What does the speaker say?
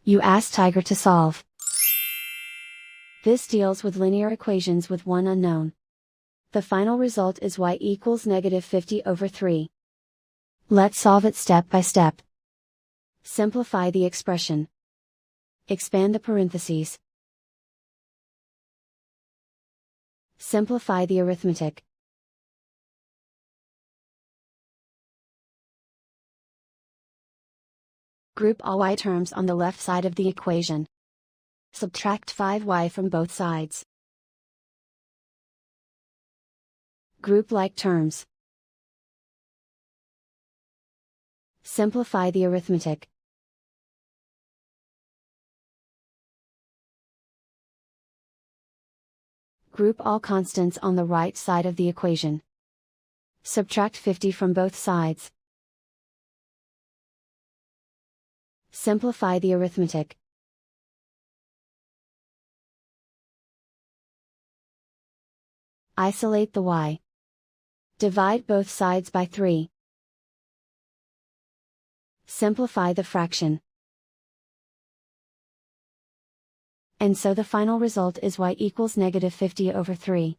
You ask Tiger to solve. This deals with linear equations with one unknown. The final result is y equals -50/3. Let's solve it step by step. Simplify the expression. Expand the parentheses. Simplify the arithmetic. Group all y terms on the left side of the equation. Subtract 5y from both sides. Group like terms. Simplify the arithmetic. Group all constants on the right side of the equation. Subtract 50 from both sides. Simplify the arithmetic. Isolate the y. Divide both sides by 3. Simplify the fraction. And so the final result is y equals -50/3.